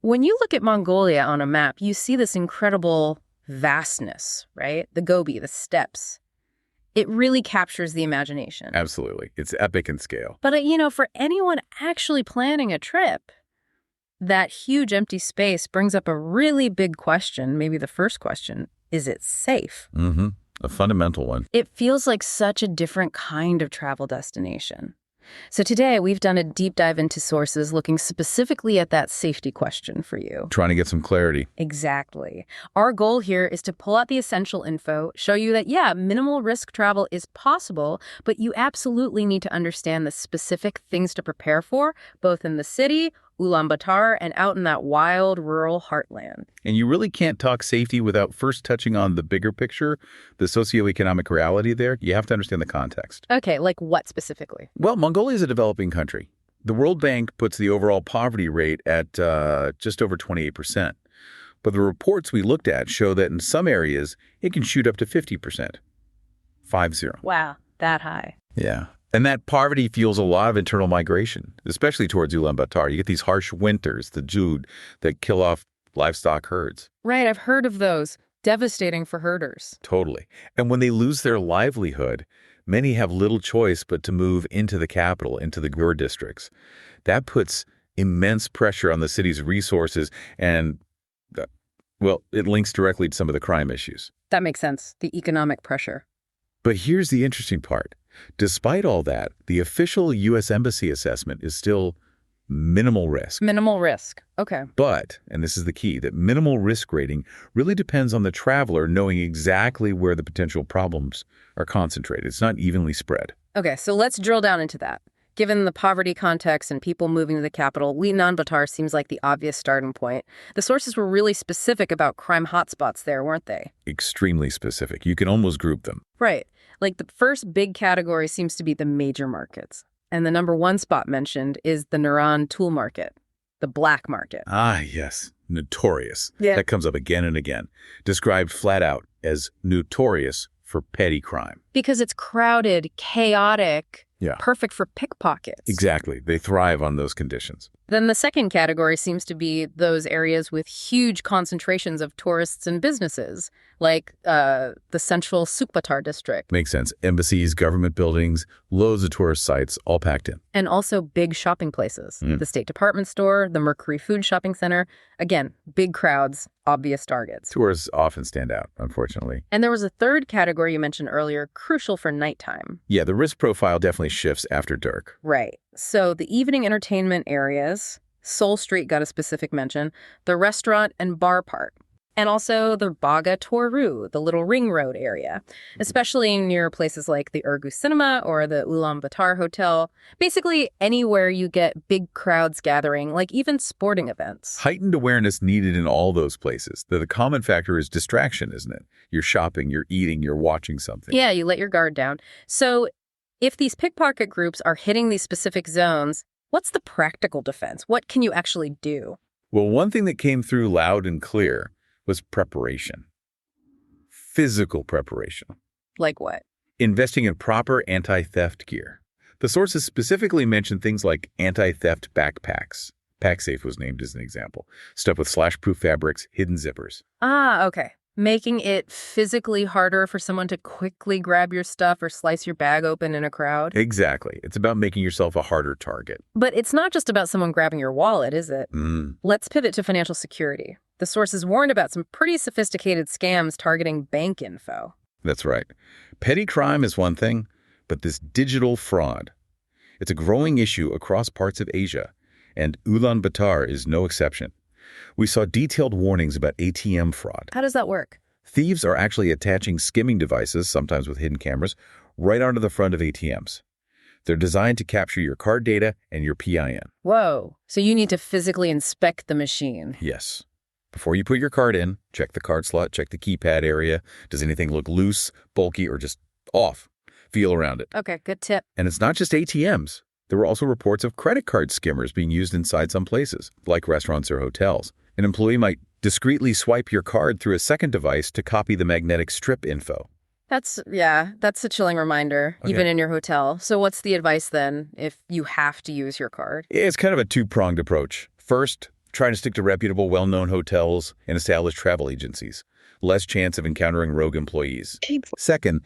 When you look at Mongolia on a map, you see this incredible vastness, right? The Gobi, the steppes. It really captures the imagination. Absolutely. It's epic in scale. But, for anyone actually planning a trip, that huge empty space brings up a really big question, maybe the first question. Is it safe? Mm-hmm. A fundamental one. It feels like such a different kind of travel destination. So today, we've done a deep dive into sources looking specifically at that safety question for you. Trying to get some clarity. Exactly. Our goal here is to pull out the essential info, show you that, minimal risk travel is possible, but you absolutely need to understand the specific things to prepare for, both in the city, Ulaanbaatar, and out in that wild, rural heartland. And you really can't talk safety without first touching on the bigger picture, the socioeconomic reality there. You have to understand the context. Okay, like what specifically? Well, Mongolia is a developing country. The World Bank puts the overall poverty rate at just over 28%. But the reports we looked at show that in some areas, it can shoot up to 50%. 50. Wow, that high. Yeah. And that poverty fuels a lot of internal migration, especially towards Ulaanbaatar. You get these harsh winters, the Jude, that kill off livestock herds. Right, I've heard of those. Devastating for herders. Totally. And when they lose their livelihood, many have little choice but to move into the capital, into the gers districts. That puts immense pressure on the city's resources and, it links directly to some of the crime issues. That makes sense, the economic pressure. But here's the interesting part. Despite all that, the official U.S. Embassy assessment is still minimal risk. Minimal risk. Okay. But, and this is the key, that minimal risk rating really depends on the traveler knowing exactly where the potential problems are concentrated. It's not evenly spread. Okay, so let's drill down into that. Given the poverty context and people moving to the capital, Ulaanbaatar seems like the obvious starting point. The sources were really specific about crime hotspots there, weren't they? Extremely specific. You can almost group them. Right. Like the first big category seems to be the major markets. And the number one spot mentioned is the Naran tool market, the black market. Ah, yes. Notorious. Yeah. That comes up again and again. Described flat out as notorious for petty crime. Because it's crowded, chaotic, perfect for pickpockets. Exactly. They thrive on those conditions. Then the second category seems to be those areas with huge concentrations of tourists and businesses, like the central Sukbatar district. Makes sense. Embassies, government buildings, loads of tourist sites, all packed in. And also big shopping places. The State Department Store, the Mercury Food Shopping Center. Again, big crowds, obvious targets. Tourists often stand out, unfortunately. And there was a third category you mentioned earlier, crucial for nighttime. Yeah, the risk profile definitely shifts after dark. Right. So the evening entertainment areas, Seoul Street got a specific mention, the restaurant and bar part, and also the Baga Toru, the little ring road area, especially near places like the Urgu Cinema or the Ulaanbaatar Hotel. Basically anywhere you get big crowds gathering, like even sporting events. Heightened awareness needed in all those places. The common factor is distraction, isn't it? You're shopping, you're eating, you're watching something. Yeah, you let your guard down. So if these pickpocket groups are hitting these specific zones, what's the practical defense? What can you actually do? Well, one thing that came through loud and clear was preparation. Physical preparation. Like what? Investing in proper anti-theft gear. The sources specifically mentioned things like anti-theft backpacks. PackSafe was named as an example. Stuff with slash-proof fabrics, hidden zippers. Ah, okay. Making it physically harder for someone to quickly grab your stuff or slice your bag open in a crowd? Exactly. It's about making yourself a harder target. But it's not just about someone grabbing your wallet, is it? Let's pivot to financial security. The sources warned about some pretty sophisticated scams targeting bank info. That's right. Petty crime is one thing, but this digital fraud, it's a growing issue across parts of Asia, and Ulaanbaatar is no exception. We saw detailed warnings about ATM fraud. How does that work? Thieves are actually attaching skimming devices, sometimes with hidden cameras, right onto the front of ATMs. They're designed to capture your card data and your PIN. Whoa. So you need to physically inspect the machine. Yes. Before you put your card in, check the card slot, check the keypad area. Does anything look loose, bulky, or just off? Feel around it. Okay, good tip. And it's not just ATMs. There were also reports of credit card skimmers being used inside some places, like restaurants or hotels. An employee might discreetly swipe your card through a second device to copy the magnetic strip info. That's a chilling reminder, even in your hotel. So what's the advice then if you have to use your card? It's kind of a two-pronged approach. First, Try to stick to reputable, well-known hotels and established travel agencies. Less chance of encountering rogue employees. Second,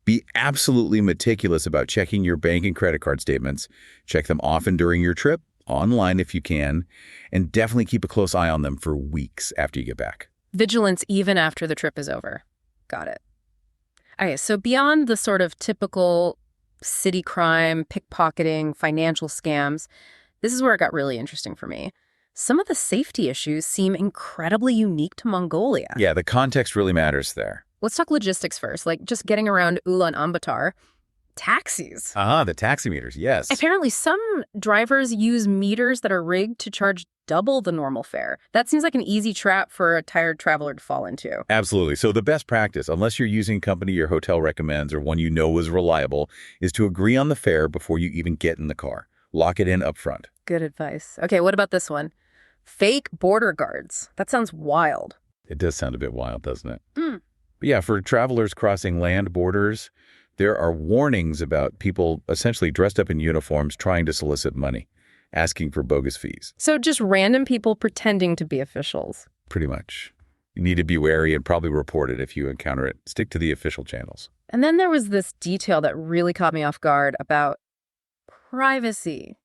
be absolutely meticulous about checking your bank and credit card statements. Check them often during your trip, online if you can, and definitely keep a close eye on them for weeks after you get back. Vigilance even after the trip is over. Got it. Okay, so beyond the sort of typical city crime, pickpocketing, financial scams, this is where it got really interesting for me. Some of the safety issues seem incredibly unique to Mongolia. Yeah, the context really matters there. Let's talk logistics first, like just getting around Ulaanbaatar. Taxis. The taximeters, yes. Apparently, some drivers use meters that are rigged to charge double the normal fare. That seems like an easy trap for a tired traveler to fall into. Absolutely. So the best practice, unless you're using a company your hotel recommends or one you know is reliable, is to agree on the fare before you even get in the car. Lock it in up front. Good advice. Okay, what about this one? Fake border guards. That sounds wild. It does sound a bit wild, doesn't it? But yeah, for travelers crossing land borders, there are warnings about people essentially dressed up in uniforms trying to solicit money, asking for bogus fees. So just random people pretending to be officials. Pretty much. You need to be wary and probably report it if you encounter it. Stick to the official channels. And then there was this detail that really caught me off guard about privacy,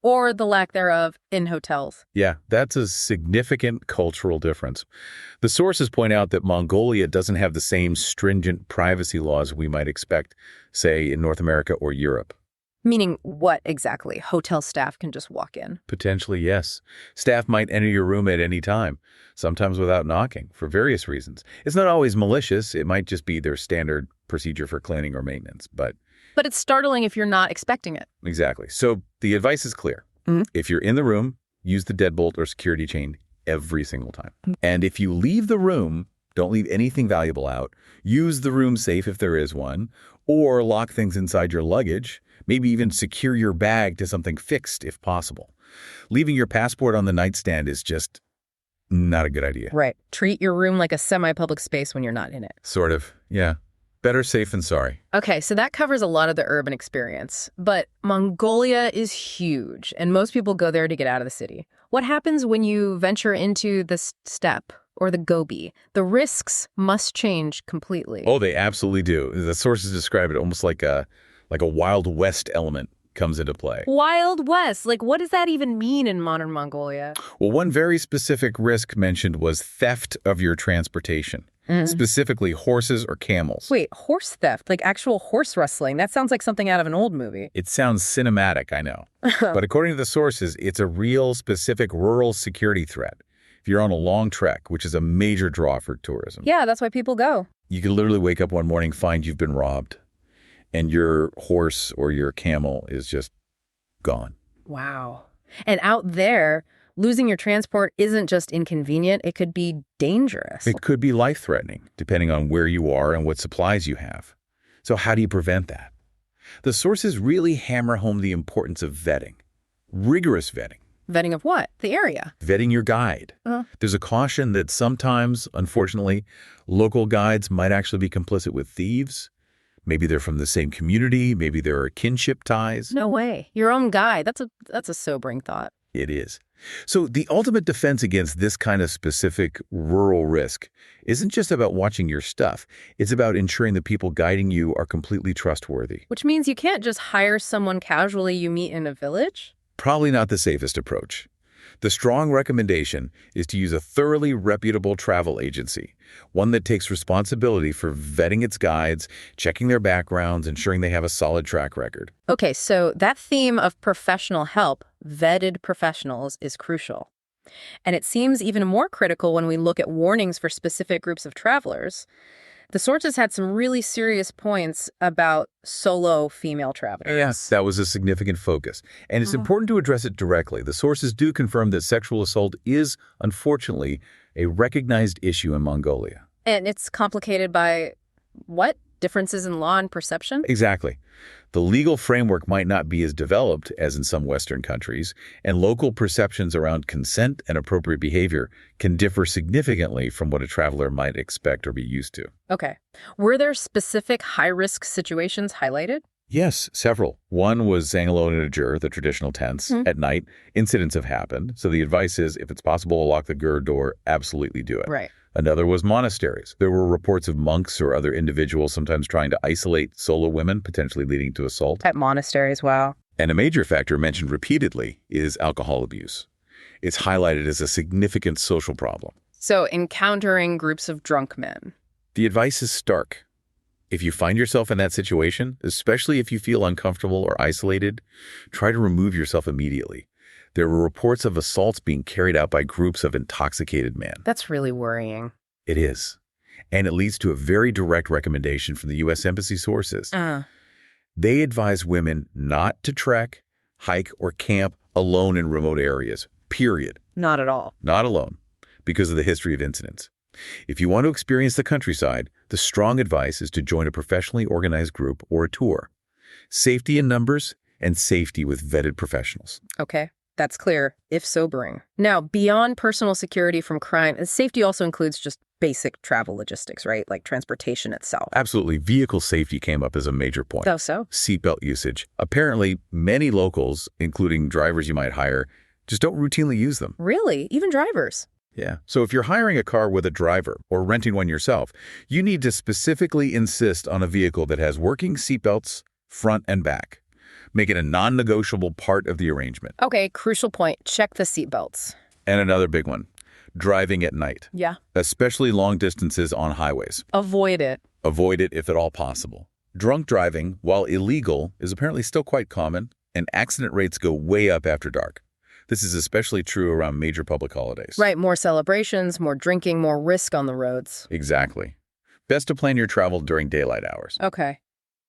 or the lack thereof, in hotels. Yeah, that's a significant cultural difference. The sources point out that Mongolia doesn't have the same stringent privacy laws we might expect, say, in North America or Europe. Meaning what exactly? Hotel staff can just walk in? Potentially, yes. Staff might enter your room at any time, sometimes without knocking, for various reasons. It's not always malicious. It might just be their standard procedure for cleaning or maintenance, but it's startling if you're not expecting it. Exactly. So the advice is clear. If you're in the room, use the deadbolt or security chain every single time. And if you leave the room, don't leave anything valuable out. Use the room safe if there is one, or lock things inside your luggage. Maybe even secure your bag to something fixed if possible. Leaving your passport on the nightstand is just not a good idea. Right. Treat your room like a semi-public space when you're not in it. Sort of, yeah. Better safe than sorry. Okay, so that covers a lot of the urban experience. But Mongolia is huge, and most people go there to get out of the city. What happens when you venture into the steppe or the gobi? The risks must change completely. Oh, they absolutely do. The sources describe it almost like a Wild West element comes into play. Wild West? Like, what does that even mean in modern Mongolia? Well, one very specific risk mentioned was theft of your transportation. Specifically horses or camels. Wait, horse theft? Like actual horse rustling? That sounds like something out of an old movie. It sounds cinematic, I know. But according to the sources, it's a real specific rural security threat. If you're on a long trek, which is a major draw for tourism. Yeah, that's why people go. You could literally wake up one morning, find you've been robbed, and your horse or your camel is just gone. Wow. And out there, losing your transport isn't just inconvenient, it could be dangerous. It could be life-threatening, depending on where you are and what supplies you have. So how do you prevent that? The sources really hammer home the importance of vetting. Rigorous vetting. Vetting of what? The area? Vetting your guide. There's a caution that sometimes, unfortunately, local guides might actually be complicit with thieves. Maybe they're from the same community. Maybe there are kinship ties. No way. Your own guide. That's a sobering thought. It is. So the ultimate defense against this kind of specific rural risk isn't just about watching your stuff. It's about ensuring the people guiding you are completely trustworthy. Which means you can't just hire someone casually you meet in a village? Probably not the safest approach. The strong recommendation is to use a thoroughly reputable travel agency, one that takes responsibility for vetting its guides, checking their backgrounds, ensuring they have a solid track record. Okay, so that theme of professional help, vetted professionals, is crucial. And it seems even more critical when we look at warnings for specific groups of travelers. The sources had some really serious points about solo female travelers. Yes, that was a significant focus. And it's important to address it directly. The sources do confirm that sexual assault is, unfortunately, a recognized issue in Mongolia. And it's complicated by what? Differences in law and perception? Exactly. The legal framework might not be as developed as in some Western countries, and local perceptions around consent and appropriate behavior can differ significantly from what a traveler might expect or be used to. Okay. Were there specific high-risk situations highlighted? Yes, several. One was staying alone in a ger, the traditional tents. Hmm. At night, incidents have happened. So the advice is, if it's possible to lock the ger door, absolutely do it. Right. Another was monasteries. There were reports of monks or other individuals sometimes trying to isolate solo women, potentially leading to assault. At monasteries, wow. And a major factor mentioned repeatedly is alcohol abuse. It's highlighted as a significant social problem. So encountering groups of drunk men. The advice is stark. If you find yourself in that situation, especially if you feel uncomfortable or isolated, try to remove yourself immediately. There were reports of assaults being carried out by groups of intoxicated men. That's really worrying. It is. And it leads to a very direct recommendation from the U.S. Embassy sources. They advise women not to trek, hike, or camp alone in remote areas, period. Not at all. Not alone, because of the history of incidents. If you want to experience the countryside, the strong advice is to join a professionally organized group or a tour. Safety in numbers and safety with vetted professionals. Okay, that's clear, if sobering. Now, beyond personal security from crime, safety also includes just basic travel logistics, right? Like transportation itself. Absolutely. Vehicle safety came up as a major point. Oh, so? Seatbelt usage. Apparently, many locals, including drivers you might hire, just don't routinely use them. Really? Even drivers? Yeah. So if you're hiring a car with a driver or renting one yourself, you need to specifically insist on a vehicle that has working seatbelts front and back. Make it a non-negotiable part of the arrangement. Okay, crucial point. Check the seatbelts. And another big one, driving at night, Yeah. especially long distances on highways. Avoid it. Avoid it if at all possible. Drunk driving, while illegal, is apparently still quite common, and accident rates go way up after dark. This is especially true around major public holidays. Right, more celebrations, more drinking, more risk on the roads. Exactly. Best to plan your travel during daylight hours. Okay.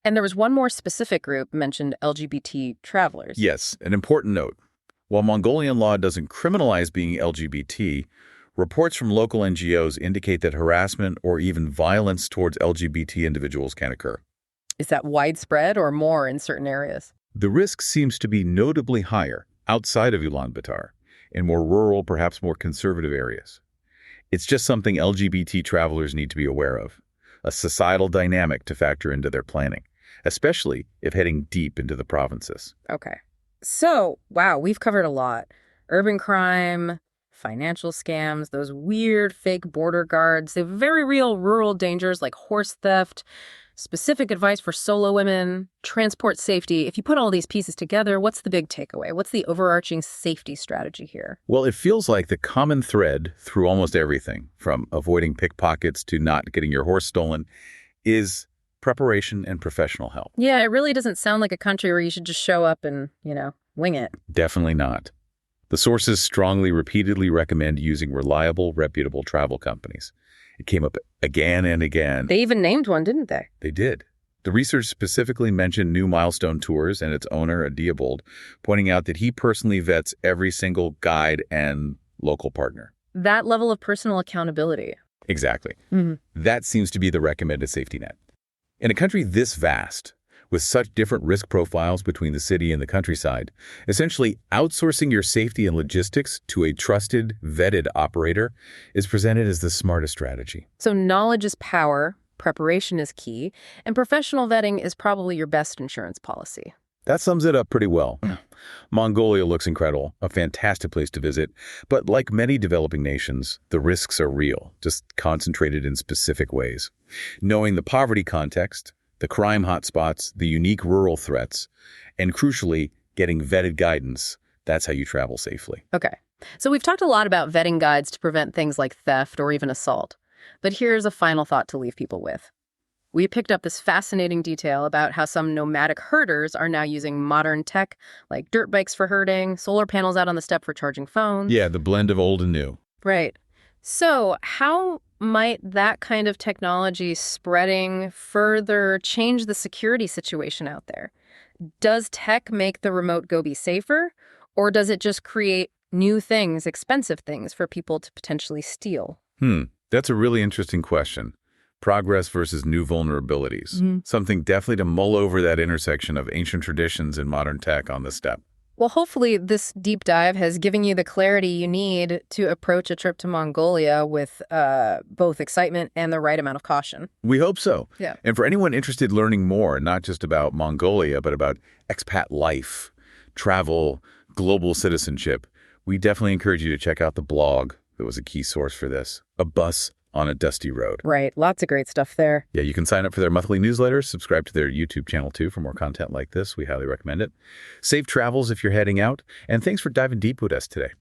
And there was one more specific group mentioned, LGBT travelers. Yes, an important note. While Mongolian law doesn't criminalize being LGBT, reports from local NGOs indicate that harassment or even violence towards LGBT individuals can occur. Is that widespread or more in certain areas? The risk seems to be notably higher outside of Ulaanbaatar, in more rural, perhaps more conservative areas. It's just something LGBT travelers need to be aware of, a societal dynamic to factor into their planning, especially if heading deep into the provinces. Okay. So, wow, we've covered a lot. Urban crime, financial scams, those weird fake border guards, the very real rural dangers like horse theft, specific advice for solo women, transport safety. If you put all these pieces together, what's the big takeaway? What's the overarching safety strategy here? Well, it feels like the common thread through almost everything, from avoiding pickpockets to not getting your horse stolen, is preparation and professional help. Yeah, it really doesn't sound like a country where you should just show up and, wing it. Definitely not. The sources strongly, repeatedly recommend using reliable, reputable travel companies. It came up again and again. They even named one, didn't they? They did. The research specifically mentioned New Milestone Tours and its owner, Diebold, pointing out that he personally vets every single guide and local partner. That level of personal accountability. Exactly. Mm-hmm. That seems to be the recommended safety net. In a country this vast, with such different risk profiles between the city and the countryside, essentially outsourcing your safety and logistics to a trusted, vetted operator is presented as the smartest strategy. So knowledge is power, preparation is key, and professional vetting is probably your best insurance policy. That sums it up pretty well. Mongolia looks incredible, a fantastic place to visit, but like many developing nations, the risks are real, just concentrated in specific ways. Knowing the poverty context, the crime hotspots, the unique rural threats, and crucially, getting vetted guidance, that's how you travel safely. Okay, so we've talked a lot about vetting guides to prevent things like theft or even assault. But here's a final thought to leave people with. We picked up this fascinating detail about how some nomadic herders are now using modern tech, like dirt bikes for herding, solar panels out on the steppe for charging phones. Yeah, the blend of old and new. Right. So how might that kind of technology spreading further change the security situation out there? Does tech make the remote goby safer, or does it just create new things, expensive things for people to potentially steal? That's a really interesting question. Progress versus new vulnerabilities. Something definitely to mull over, that intersection of ancient traditions and modern tech on the steppe. Well, hopefully this deep dive has given you the clarity you need to approach a trip to Mongolia with both excitement and the right amount of caution. We hope so. Yeah. And for anyone interested in learning more, not just about Mongolia, but about expat life, travel, global citizenship, we definitely encourage you to check out the blog that was a key source for this, A Bus on a Dusty Road. Right. Lots of great stuff there. Yeah, you can sign up for their monthly newsletters, subscribe to their YouTube channel too for more content like this. We highly recommend it. Safe travels if you're heading out, and thanks for diving deep with us today.